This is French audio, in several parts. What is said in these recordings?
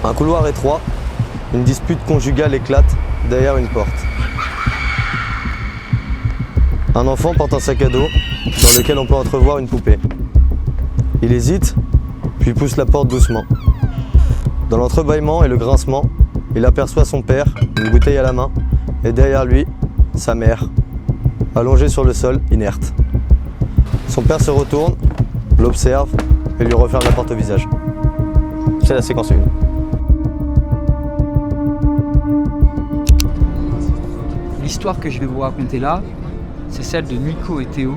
Un couloir étroit, une dispute conjugale éclate derrière une porte. Un enfant porte un sac à dos dans lequel on peut entrevoir une poupée. Il hésite, puis pousse la porte doucement. Dans l'entrebâillement et le grincement, il aperçoit son père, une bouteille à la main, et derrière lui, sa mère, allongée sur le sol, inerte. Son père se retourne, l'observe et lui referme la porte au visage. C'est la séquence 1. L'histoire que je vais vous raconter là, c'est celle de Nico et Théo,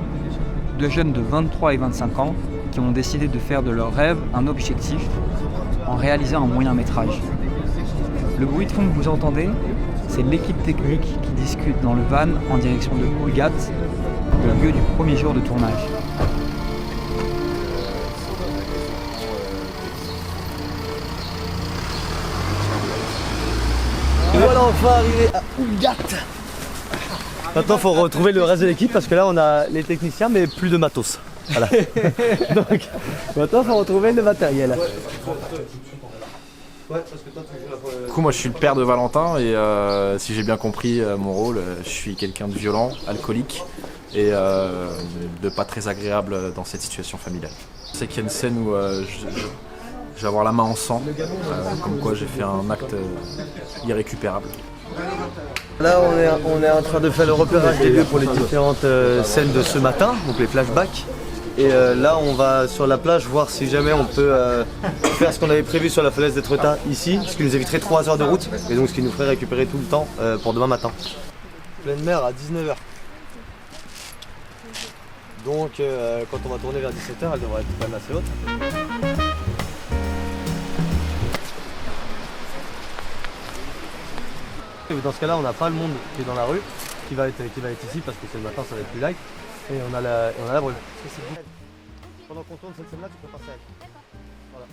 deux jeunes de 23 et 25 ans qui ont décidé de faire de leur rêve un objectif en réalisant un moyen métrage. Le bruit de fond que vous entendez, c'est l'équipe technique qui discute dans le van en direction de Pouilgat, le lieu du premier jour de tournage. Voilà, enfin arrivé à Pouilgat. Maintenant, il faut retrouver le reste de l'équipe parce que là, on a les techniciens, mais plus de matos. Voilà. Donc, maintenant, il faut retrouver le matériel. Du coup, moi je suis le père de Valentin et si j'ai bien compris mon rôle, je suis quelqu'un de violent, alcoolique et de pas très agréable dans cette situation familiale. Je sais qu'il y a une scène où je vais avoir la main en sang, comme quoi j'ai fait un acte irrécupérable. Là, on est en train de faire le repérage des lieux pour les différentes scènes de ce matin, donc les flashbacks. Et là, on va sur la plage voir si jamais on peut faire ce qu'on avait prévu sur la falaise d'Étretat ici, ce qui nous éviterait 3 heures de route, et donc ce qui nous ferait récupérer tout le temps pour demain matin. Pleine mer à 19h. Donc, quand on va tourner vers 17h, elle devrait être quand même assez haute. Dans ce cas-là, on n'a pas le monde qui est dans la rue, qui va être ici parce que c'est le matin, ça va être plus light. Et on a la brûle. Pendant qu'on tourne cette scène-là, tu peux passer avec. Voilà.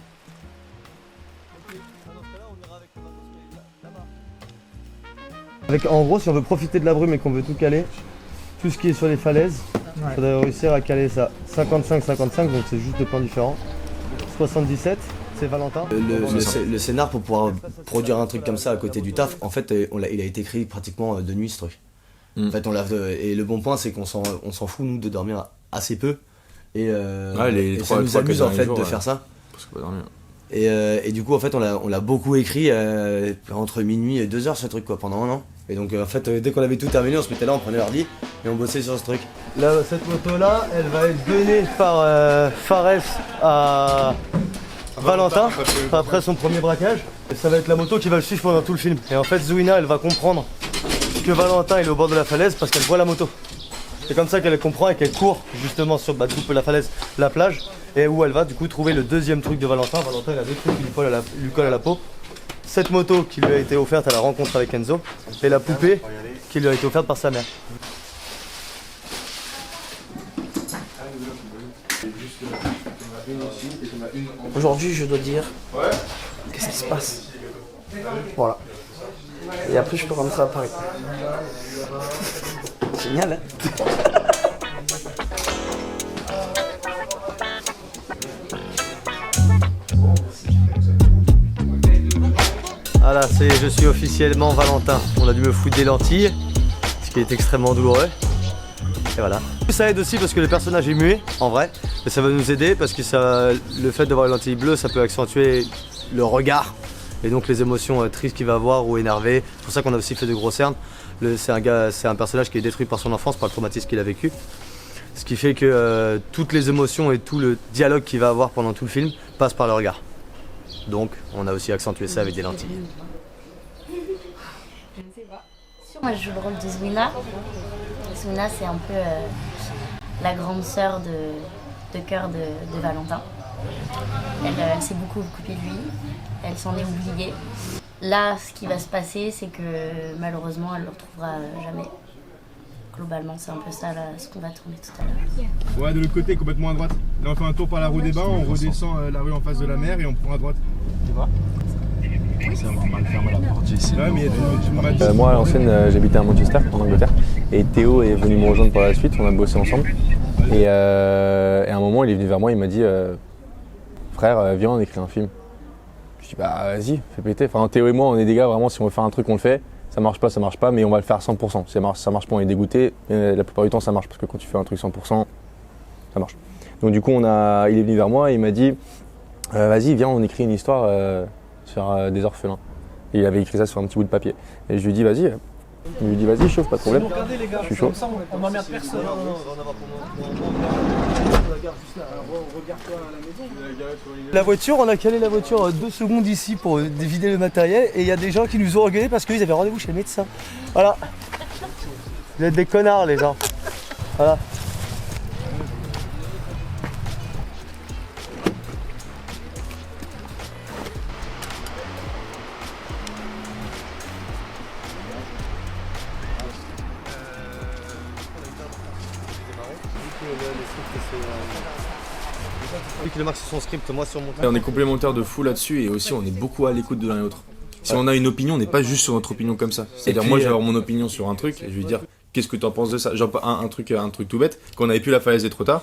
Ok, dans ce cas-là, on ira avec le matos qui est là-bas. En gros, si on veut profiter de la brume et qu'on veut tout caler, tout ce qui est sur les falaises, il faudrait réussir à caler ça. 55-55, donc c'est juste deux points différents. 77. C'est Valentin. Le scénar pour pouvoir produire un truc comme ça à côté du taf, en fait, il a été écrit pratiquement de nuit ce truc. En fait, et le bon point, c'est qu'on s'en fout nous de dormir assez peu et ça nous amuse en fait de faire ça. Parce qu'on peut dormir. Et du coup, en fait, on l'a beaucoup écrit entre minuit et 2h ce truc quoi pendant un an. Et donc en fait, dès qu'on avait tout terminé, on se mettait là, on prenait l'ordi et on bossait sur ce truc. Là, cette moto là, elle va être donnée par Fares à Valentin après son premier braquage. Et ça va être la moto qui va le suivre pendant tout le film. Et en fait, Zouina, elle va comprendre que Valentin il est au bord de la falaise parce qu'elle voit la moto. C'est comme ça qu'elle comprend et qu'elle court justement sur la falaise, la plage, et où elle va du coup trouver le deuxième truc de Valentin. Valentin il a deux trucs qui lui collent à la peau. Cette moto qui lui a été offerte à la rencontre avec Enzo et la poupée qui lui a été offerte par sa mère. Aujourd'hui, je dois dire qu'est-ce qui se passe. Voilà. Et après, je peux rentrer à Paris. Génial, hein? Voilà, je suis officiellement Valentin. On a dû me foutre des lentilles, ce qui est extrêmement douloureux. Et voilà. Ça aide aussi parce que le personnage est muet, en vrai. Et ça va nous aider parce que le fait d'avoir les lentilles bleues, ça peut accentuer le regard. Et donc les émotions tristes qu'il va avoir ou énervées. C'est pour ça qu'on a aussi fait de gros cernes. C'est un personnage qui est détruit par son enfance, par le traumatisme qu'il a vécu. Ce qui fait que toutes les émotions et tout le dialogue qu'il va avoir pendant tout le film passe par le regard. Donc on a aussi accentué ça avec des lentilles. Je ne sais pas. Moi je joue le rôle de Zouina. Zouina c'est un peu la grande sœur de cœur de Valentin. Elle s'est beaucoup occupée de lui, elle s'en est oubliée. Là, ce qui va se passer, c'est que malheureusement, elle ne le retrouvera jamais. Globalement, c'est un peu ça là, ce qu'on va tourner tout à l'heure. Ouais, de l'autre côté, complètement à droite. Là, on fait un tour par la rue des Bains, on redescend la rue en face de la mer et on prend à droite. Tu vois? C'est avoir mal fermé la porte, j'ai essayé. Ouais, mais tu m'as dit... Moi, à l'ancienne, j'habitais à Manchester, en Angleterre. Et Théo est venu me rejoindre par la suite, on a bossé ensemble. Et à un moment, il est venu vers moi, il m'a dit frère, viens, on écrit un film. Je dis bah vas-y, fais péter. Enfin Théo et moi on est des gars vraiment si on veut faire un truc on le fait. Ça marche pas, mais on va le faire à 100%. Si ça marche pas, on est dégoûté. Mais la plupart du temps ça marche parce que quand tu fais un truc 100%, ça marche. Donc du coup il est venu vers moi et il m'a dit vas-y viens on écrit une histoire sur des orphelins. Et il avait écrit ça sur un petit bout de papier. Et je lui dis vas-y. Il lui dit vas-y chauffe, pas de problème. Regardez les gars, je suis chaud. on n'emmerde personne. La voiture, on a calé la voiture 2 secondes ici pour vider le matériel et il y a des gens qui nous ont engueulés parce qu'ils avaient rendez-vous chez le médecin. Voilà. Vous êtes des connards les gens. Voilà. Que le Max sur son script, moi sur mon Et on est complémentaires de fou là-dessus et aussi on est beaucoup à l'écoute de l'un et l'autre. Si on a une opinion, on n'est pas juste sur notre opinion comme ça. C'est-à-dire moi je vais avoir mon opinion sur un truc et je vais dire qu'est-ce que tu en penses de ça. Genre un truc tout bête, quand on avait pu la falaise des Trotards,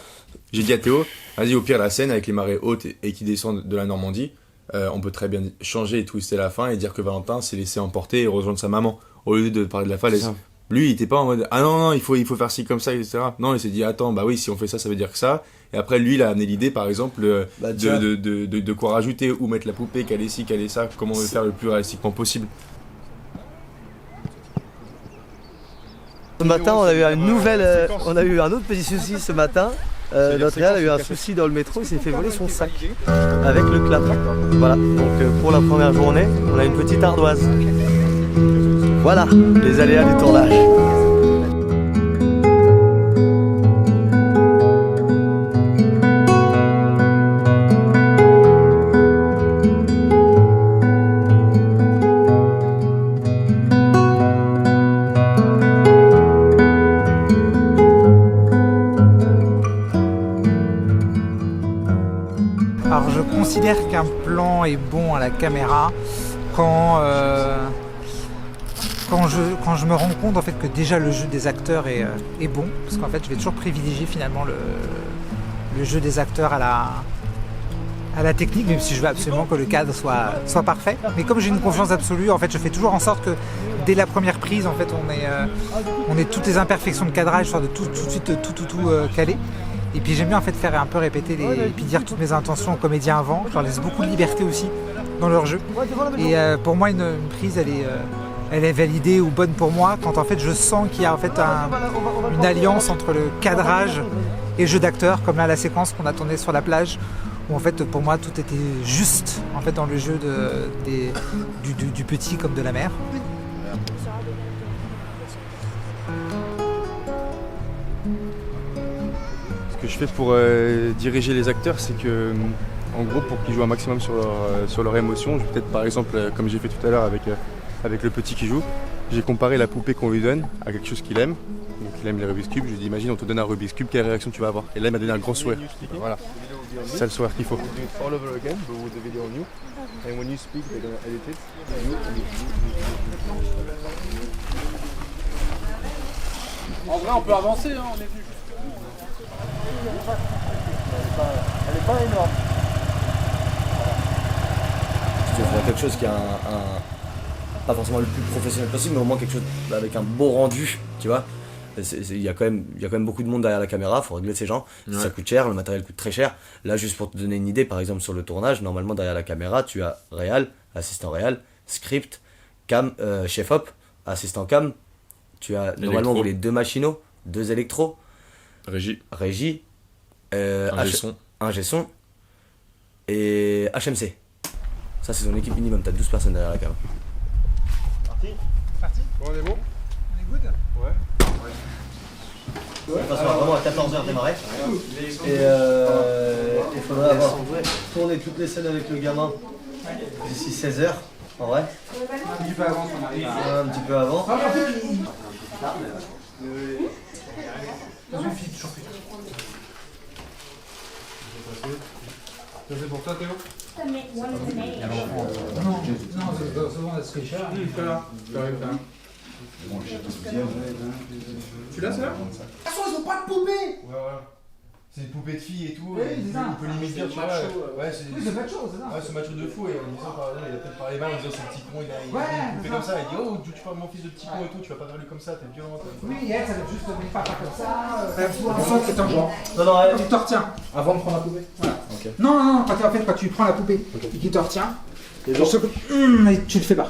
j'ai dit à Théo, vas-y au pire la scène avec les marées hautes et qui descendent de la Normandie, on peut très bien changer et twister la fin et dire que Valentin s'est laissé emporter et rejoindre sa maman au lieu de parler de la falaise. Lui il était pas en mode ah non il faut faire ci comme ça etc. Non il s'est dit attends bah oui si on fait ça veut dire que ça. Et après lui il a amené l'idée par exemple de quoi rajouter ou mettre la poupée, caler ci, caler ça, comment on veut faire le plus réalistiquement possible. Ce matin on a eu on a eu un autre petit souci ce matin. Notre réal a eu un souci dans le métro, il s'est fait voler son sac avec le clap. Voilà, donc pour la première journée on a une petite ardoise. Voilà, les aléas du tournage. Alors je considère qu'un plan est bon à la caméra quand je me rends compte en fait que déjà le jeu des acteurs est bon, parce qu'en fait je vais toujours privilégier finalement le jeu des acteurs à la technique, même si je veux absolument que le cadre soit parfait. Mais comme j'ai une confiance absolue, en fait je fais toujours en sorte que dès la première prise en fait on ait toutes les imperfections de cadrage, soit de tout de suite tout caler. Et puis j'aime bien en fait faire un peu répéter et puis dire toutes mes intentions aux comédiens avant. Je leur laisse beaucoup de liberté aussi dans leur jeu. Et pour moi une prise elle est validée ou bonne pour moi quand en fait je sens qu'il y a en fait une alliance entre le cadrage et le jeu d'acteur, comme là la séquence qu'on a tournée sur la plage où en fait pour moi tout était juste en fait dans le jeu du petit comme de la mère. Ce que je fais pour diriger les acteurs, c'est que en gros pour qu'ils jouent un maximum sur leur émotion, je vais peut-être par exemple comme j'ai fait tout à l'heure avec le petit qui joue, j'ai comparé la poupée qu'on lui donne à quelque chose qu'il aime. Donc il aime les Rubik's Cube, je lui ai dit imagine on te donne un Rubik's Cube, quelle réaction tu vas avoir? Et là il m'a donné un grand sourire. Voilà, c'est ça le sourire qu'il faut. En vrai on peut avancer, hein, on est venu juste. Elle est pas énorme. Tu veux faire quelque chose qui a pas forcément le plus professionnel possible, mais au moins quelque chose avec un beau rendu, tu vois. Il y a quand même beaucoup de monde derrière la caméra, faut régler ces gens. Ouais. Ça coûte cher, le matériel coûte très cher. Là, juste pour te donner une idée, par exemple sur le tournage, normalement derrière la caméra, tu as réal, assistant réal, script, cam, chef op, assistant cam. Tu as normalement vous les 2 machinaux, 2 électros, régie, ingé son et HMC. Ça c'est son équipe minimum, t'as 12 personnes derrière la caméra. Parti. Bon, on est bon? On est good? Ouais. On passera vraiment à 14h démarrer. Et il faudrait avoir tourné toutes les scènes avec le gamin d'ici 16h, en vrai. Un petit peu avant qu'on arrive. Un petit peu avant. Ça c'est pour toi Théo? Non, c'est bon, c'est cher. Tu l'as ça? Ils ont pas de poupée! Ouais. C'est une poupée de fille et tout, Oui, c'est ça. on peut limite dire, tu vois, ouais, c'est macho, c'est ça. Ouais, ce macho de fou, et en disant par exemple, il a peut-être parlé mal, en disant c'est petit con, il a une poupée comme ça, il dit oh, tu parles mon fils de petit con et tout, tu vas pas faire lui comme ça, t'es violent. Oui, elle, ça va juste venir pas comme ça. Attention, c'est un genre. Non, Tu te retiens. Avant de prendre la poupée. Voilà. Ok. Non, quand tu prends la poupée et qu'il te retient, et tu le fais pas.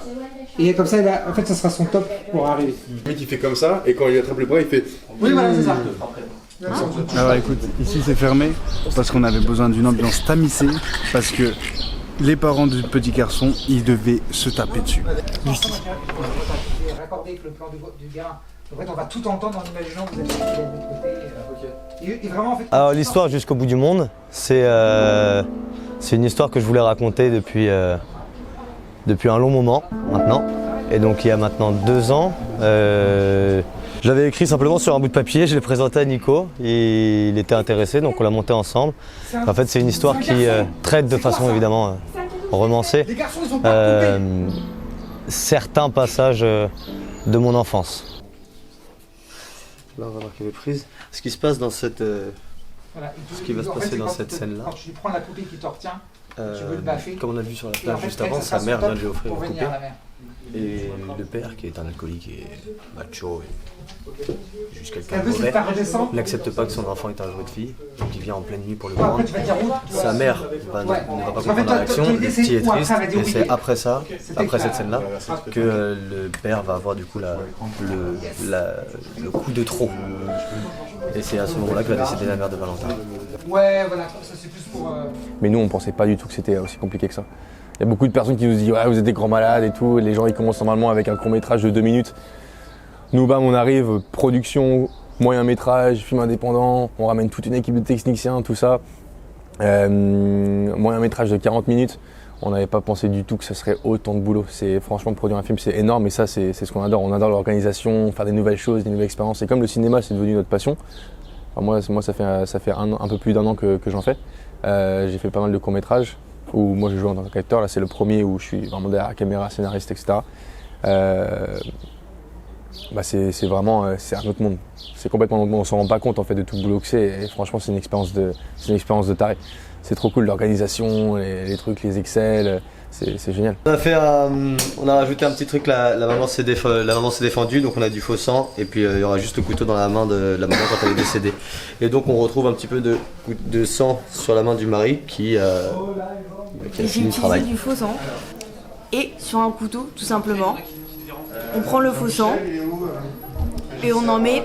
Et comme ça, en fait, ça sera son top pour arriver. Le mec il fait comme ça, et quand il attrape le bras, il fait. Oui, voilà, c'est ça. Alors écoute, ici c'est fermé parce qu'on avait besoin d'une ambiance tamisée, parce que les parents du petit garçon, ils devaient se taper dessus. Raccordé avec le plan du gamin. En fait, on va tout entendre en imaginant que vous êtes de l'autre côté. Et vraiment, en fait, Alors l'histoire jusqu'au bout du monde, c'est une histoire que je voulais raconter depuis un long moment maintenant. Et donc il y a maintenant 2 ans, je l'avais écrit simplement sur un bout de papier, je l'ai présenté à Nico et il était intéressé, donc on l'a monté ensemble. En fait c'est une histoire qui traite de façon évidemment romancée certains passages de mon enfance. Là on va voir qu'il est prise. Ce qui se passe dans cette... voilà. Ce qui va se passer dans cette scène-là. Quand tu prends la poupée qui te retient, tu veux le baffer. Comme on a vu sur la plage en fait, juste avant, sa mère vient de lui offrir une poupée. Et le père, qui est un alcoolique et macho et juste quelqu'un de mauvais, n'accepte pas que son enfant est un jouet de fille, donc il vient en pleine nuit pour le prendre. Sa mère ne va pas comprendre la réaction, le petit est triste, et c'est après ça, après cette scène-là, que le père va avoir du coup le coup de trop. Et c'est à ce moment-là que va décéder la mère de Valentin. Ouais, voilà, ça c'est plus pour... Mais nous, on pensait pas du tout que c'était aussi compliqué que ça. Il y a beaucoup de personnes qui nous disent ouais, vous êtes des grands malades et tout. Et les gens ils commencent normalement avec un court métrage de 2 minutes. Nous, bam, on arrive, production, moyen métrage, film indépendant. On ramène toute une équipe de techniciens, tout ça. Moyen métrage de 40 minutes. On n'avait pas pensé du tout que ça serait autant de boulot. C'est franchement produire un film, c'est énorme. Et ça, c'est ce qu'on adore. On adore l'organisation, faire des nouvelles choses, des nouvelles expériences. Et comme le cinéma, c'est devenu notre passion. Enfin, moi, ça fait un peu plus d'1 an que j'en fais. J'ai fait pas mal de courts métrages. Où moi je joue en tant qu'acteur, là c'est le premier où je suis vraiment derrière la caméra, scénariste, etc. C'est vraiment c'est un autre monde. C'est complètement un autre monde, on s'en rend pas compte en fait de tout le boulot que c'est et franchement c'est une expérience de taré. C'est trop cool l'organisation, les trucs, les Excel, c'est génial. On a rajouté un petit truc, la maman s'est défendue, donc on a du faux sang et puis il y aura juste le couteau dans la main de la maman quand elle est décédée. Et donc on retrouve un petit peu de sang sur la main du mari qui a fini le travail. J'ai utilisé du faux sang et sur un couteau tout simplement. On prend le faux sang et on en met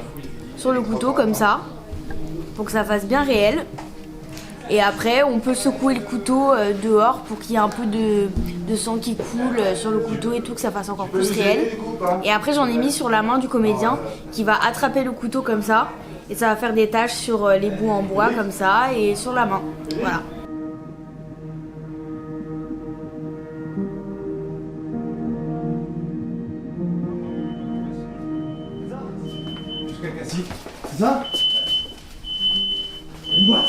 sur le couteau comme ça pour que ça fasse bien réel. Et après, on peut secouer le couteau dehors pour qu'il y ait un peu de sang qui coule sur le couteau et tout, que ça fasse encore plus réel. Et après, j'en ai mis sur la main du comédien qui va attraper le couteau comme ça. Et ça va faire des taches sur les bouts en bois comme ça et sur la main. Voilà. C'est ça? Une boîte.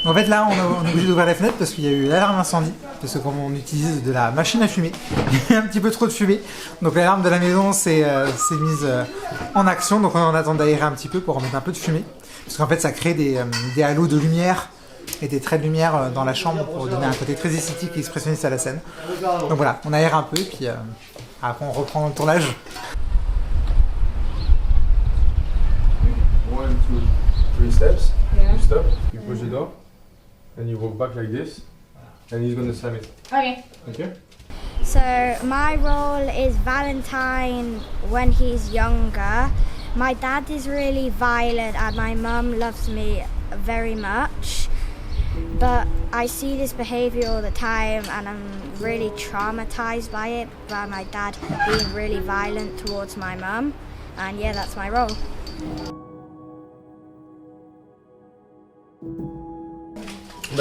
En fait là on est obligé d'ouvrir les fenêtres parce qu'il y a eu l'alarme incendie, parce que comme on utilise de la machine à fumer, il y a un petit peu trop de fumée, donc l'alarme de la maison s'est mise en action, donc on attend d'aérer un petit peu pour remettre un peu de fumée, parce qu'en fait ça crée des halos de lumière et des traits de lumière dans la chambre pour donner un côté très esthétique et expressionniste à la scène. Donc voilà, on aère un peu et puis après on reprend le tournage. 1, 2, 3 steps. You stop, you push the door. And you walk back like this, and he's gonna slam it. Okay. Okay? So my role is Valentine when he's younger. My dad is really violent and my mum loves me very much. But I see this behaviour all the time and I'm really traumatized by it, by my dad being really violent towards my mum. And yeah, that's my role.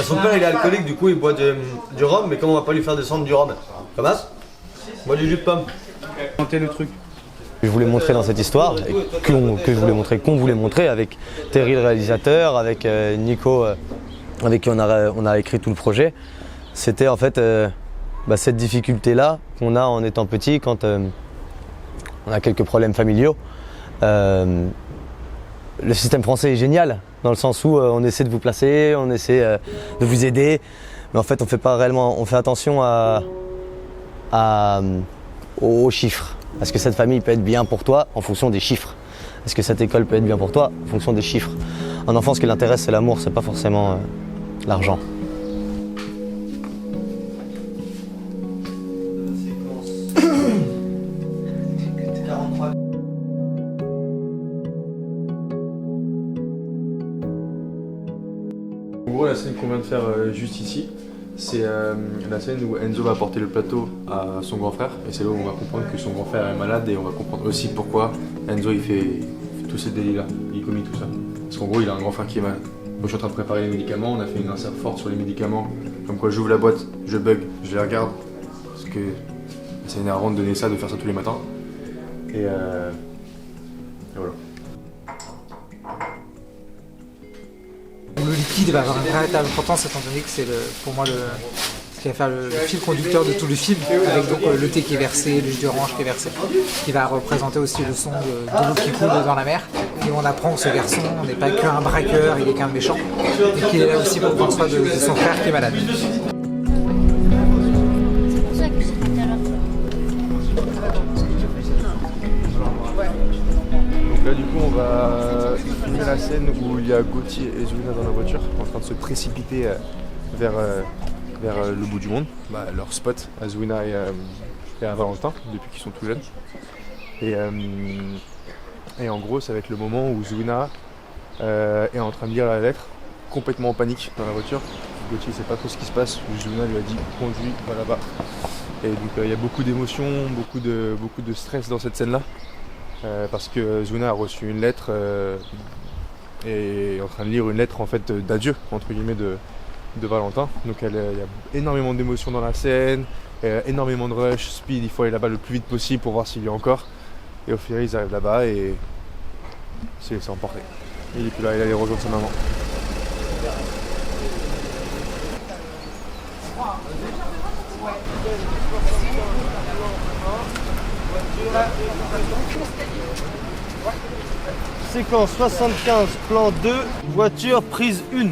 Son père il est alcoolique, du coup il boit du rhum, mais comme on va pas lui faire descendre du rhum, comment ça? Bois du jus de pomme. Montez le truc. Je voulais montrer dans cette histoire, qu'on voulait montrer avec Terry le réalisateur, avec Nico avec qui on a écrit tout le projet, c'était en fait cette difficulté-là qu'on a en étant petit quand on a quelques problèmes familiaux. le système français est génial, dans le sens où on essaie de vous placer, on essaie de vous aider, mais en fait on fait pas réellement, on fait attention aux chiffres. Est-ce que cette famille peut être bien pour toi en fonction des chiffres? Est-ce que cette école peut être bien pour toi en fonction des chiffres? Un enfant, ce qui l'intéresse, c'est l'amour, c'est pas forcément l'argent. En gros, la scène qu'on vient de faire juste ici, c'est la scène où Enzo va apporter le plateau à son grand frère. Et c'est là où on va comprendre que son grand frère est malade et on va comprendre aussi pourquoi Enzo il fait tous ces délits-là, il commet tout ça. Parce qu'en gros, il a un grand frère qui est malade. Moi, je suis en train de préparer les médicaments, on a fait une insert forte sur les médicaments. Comme quoi, j'ouvre la boîte, je bug, je les regarde. Parce que c'est énervant de donner ça, de faire ça tous les matins. Et voilà. Le liquide va avoir une véritable importance étant donné que c'est pour moi ce qui va faire le fil conducteur de tout le film, avec donc le thé qui est versé, le jus d'orange qui est versé, qui va représenter aussi le son de l'eau qui coule dans la mer. Et on apprend que ce garçon n'est pas qu'un braqueur, il est qu'un méchant, et qu'il est là aussi pour prendre soin de son frère qui est malade. Donc là du coup on va filmer la scène où il y a Gauthier et Zwina dans la voiture en train de se précipiter vers le bout du monde, leur spot à Zwina et à Valentin depuis qu'ils sont tout jeunes. Et en gros ça va être le moment où Zwina est en train de lire la lettre, complètement en panique dans la voiture. Gauthier ne sait pas trop ce qui se passe, Zwina lui a dit conduis, va là-bas. Et donc il y a beaucoup d'émotions, beaucoup de stress dans cette scène là. Parce que Zwina a reçu une lettre et est en train de lire une lettre en fait d'adieu entre guillemets de Valentin. Donc il y a énormément d'émotions dans la scène, énormément de rush, speed, il faut aller là-bas le plus vite possible pour voir s'il y a encore. Et au final ils arrivent là-bas et c'est laissé emporter. Et il est plus là, il allait rejoindre sa maman. Séquence 75, plan 2, voiture prise 1.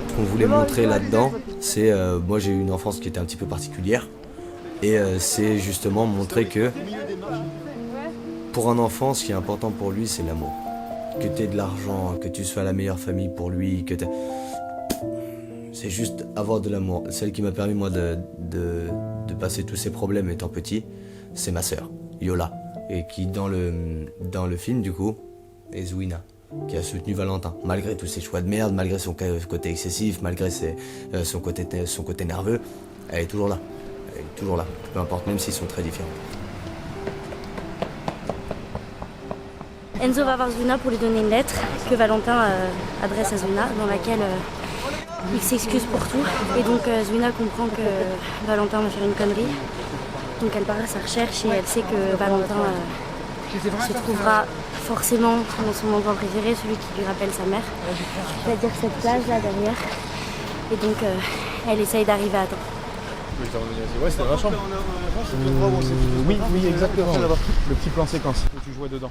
Ce qu'on voulait montrer là-dedans, c'est moi j'ai eu une enfance qui était un petit peu particulière. Et c'est justement montrer que pour un enfant, ce qui est important pour lui, c'est l'amour. Que tu aies de l'argent, que tu sois la meilleure famille pour lui, que c'est juste avoir de l'amour. Celle qui m'a permis moi de passer tous ces problèmes étant petit, c'est ma sœur, Yola. Et qui dans le film du coup est Zwina, qui a soutenu Valentin, malgré tous ses choix de merde, malgré son côté excessif, malgré son côté nerveux, elle est toujours là. Elle est toujours là, peu importe, même s'ils sont très différents. Enzo va voir Zwina pour lui donner une lettre que Valentin adresse à Zwina, dans laquelle il s'excuse pour tout. Et donc Zwina comprend que Valentin va faire une connerie. Donc elle part à sa recherche et elle sait que Valentin se trouvera forcément dans son endroit préféré, celui qui lui rappelle sa mère, c'est-à-dire cette plage là derrière. Et donc elle essaye d'arriver à temps. Ouais, c'était dans la chambre. Oui, exactement. Le petit plan séquence où tu jouais dedans.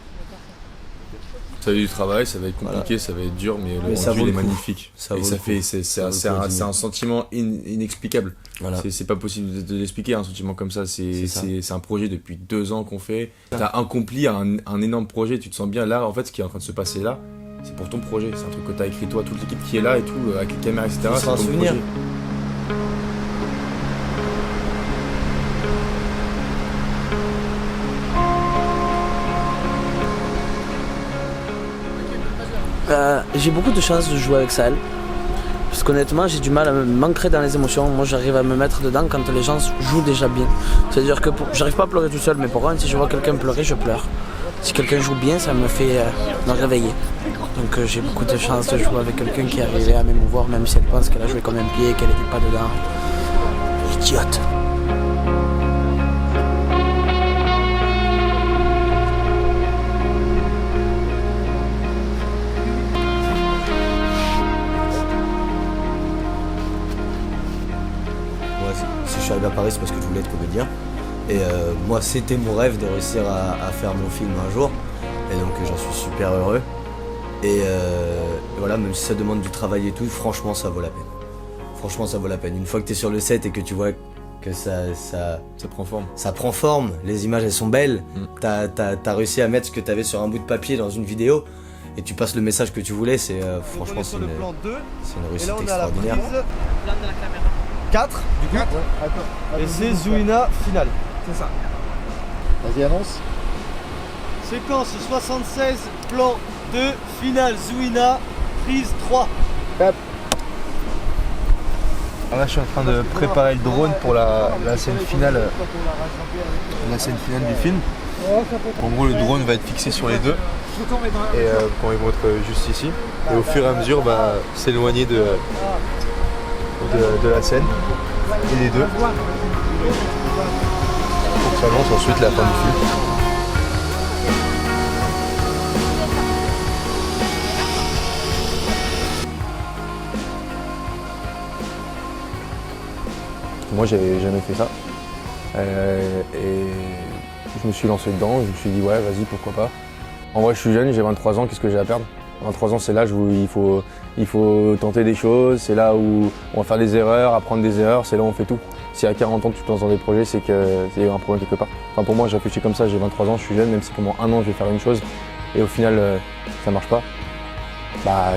Ça va être du travail, ça va être compliqué, voilà. Ça va être dur, mais le rendu il est magnifique. C'est un sentiment inexplicable. Voilà. C'est pas possible de l'expliquer, un sentiment comme ça. C'est un projet depuis 2 ans qu'on fait. T'as accompli un énorme projet, tu te sens bien là. En fait, ce qui est en train de se passer là, c'est pour ton projet. C'est un truc que t'as écrit toi, toute l'équipe qui est là et tout, avec les caméras, etc. C'est un souvenir. Projet. J'ai beaucoup de chance de jouer avec Sahel. Parce qu'honnêtement, j'ai du mal à m'ancrer dans les émotions. Moi, j'arrive à me mettre dedans quand les gens jouent déjà bien. C'est-à-dire que j'arrive pas à pleurer tout seul, mais pour contre, si je vois quelqu'un pleurer, je pleure. Si quelqu'un joue bien, ça me fait me réveiller. Donc j'ai beaucoup de chance de jouer avec quelqu'un qui est arrivé à m'émouvoir, même si elle pense qu'elle a joué comme un pied et qu'elle n'était pas dedans. Idiote. Je suis arrivé à Paris, c'est parce que je voulais être comédien. Et moi, c'était mon rêve de réussir à faire mon film un jour. Et donc j'en suis super heureux. Et voilà, même si ça demande du travail et tout, franchement ça vaut la peine. Franchement ça vaut la peine. Une fois que t'es sur le set et que tu vois que ça prend forme. Ça prend forme, les images elles sont belles. T'as réussi à mettre ce que t'avais sur un bout de papier dans une vidéo et tu passes le message que tu voulais, c'est franchement c'est une réussite extraordinaire. 4 du coup. Et c'est Zouina finale. C'est ça. Vas-y, annonce. Séquence 76, plan 2, finale Zouina, prise 3. Alors là, je suis en train de préparer le drone pour la scène finale du film. En gros, le drone va être fixé sur les deux et quand ils vont être juste ici. Et au fur et à mesure, s'éloigner de la scène et des deux. Pour que ça lance ensuite la fin du film. Moi j'avais jamais fait ça et je me suis lancé dedans, je me suis dit ouais vas-y pourquoi pas. En vrai je suis jeune, j'ai 23 ans, qu'est-ce que j'ai à perdre? 23 ans c'est l'âge où il faut tenter des choses, c'est là où on va faire des erreurs, apprendre des erreurs, c'est là où on fait tout. Si à 40 ans tu te lances dans des projets c'est qu'il y a un problème quelque part. Enfin pour moi j'ai réfléchi comme ça, j'ai 23 ans, je suis jeune, même si pendant un an je vais faire une chose et au final ça marche pas,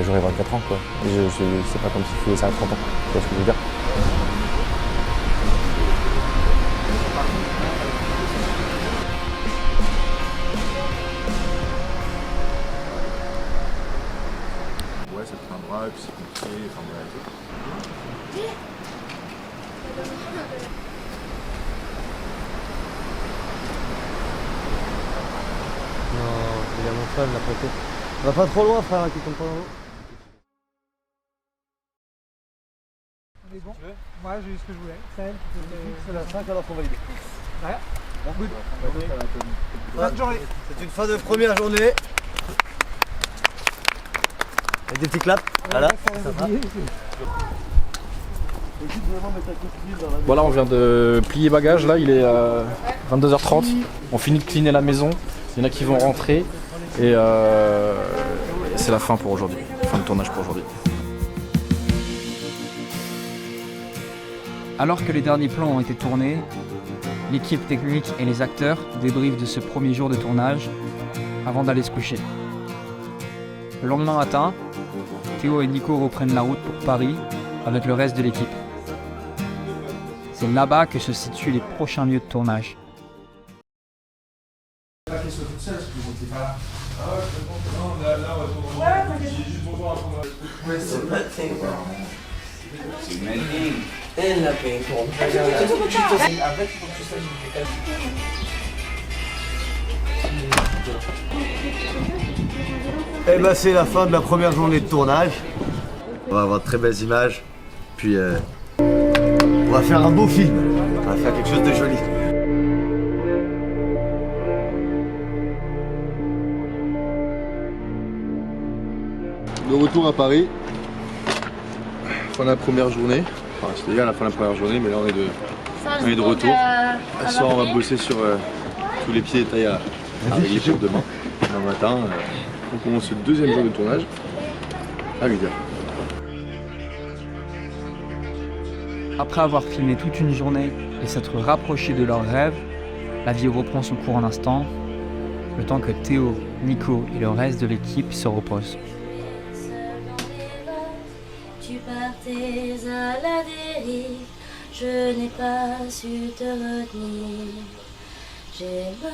j'aurai 24 ans quoi. C'est pas comme si je faisais ça à 30 ans, tu vois ce que je veux dire. Et puis c'est compliqué, enfin voilà. Non, il a mon fun la photo. On va pas trop loin frère, qui tombe pas dans l'eau. On est bon. Moi j'ai eu ce que je voulais. C'est la 5 alors qu'on valide. Ouais. Bonne journée. C'est une fin de première journée. Avec des petits claps. Voilà. Ça va. Voilà, on vient de plier bagages, là il est 22h30, on finit de cleaner la maison, il y en a qui vont rentrer et c'est la fin pour aujourd'hui, fin de tournage pour aujourd'hui. Alors que les derniers plans ont été tournés, l'équipe technique et les acteurs débriefent de ce premier jour de tournage avant d'aller se coucher. Le lendemain matin, Théo et Nico reprennent la route pour Paris avec le reste de l'équipe. C'est là-bas que se situent les prochains lieux de tournage. Et c'est la fin de la première journée de tournage. On va avoir de très belles images. Puis on va faire un beau film. On va faire quelque chose de joli. De retour à Paris. Fin de la première journée. Enfin, c'était déjà la fin de la première journée, mais là on est de retour. Ce soir on va bosser sur tous les pieds détaillés à régler pour demain. Demain matin, on commence le deuxième jour de tournage à 8h. Après avoir filmé toute une journée et s'être rapproché de leurs rêves, la vie reprend son cours un instant, le temps que Théo, Nico et le reste de l'équipe se reposent. Tu partais à la dérive, je n'ai pas su te retenir. J'ai mal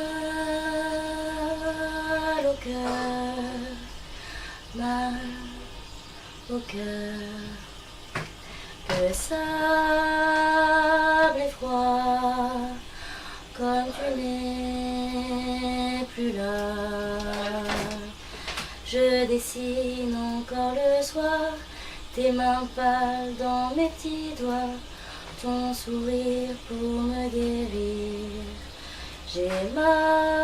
au cœur, mal au cœur. Que sable et froid, comme tu n'es plus là. Je dessine encore le soir, tes mains pâles dans mes petits doigts, ton sourire pour me guérir. J'ai mal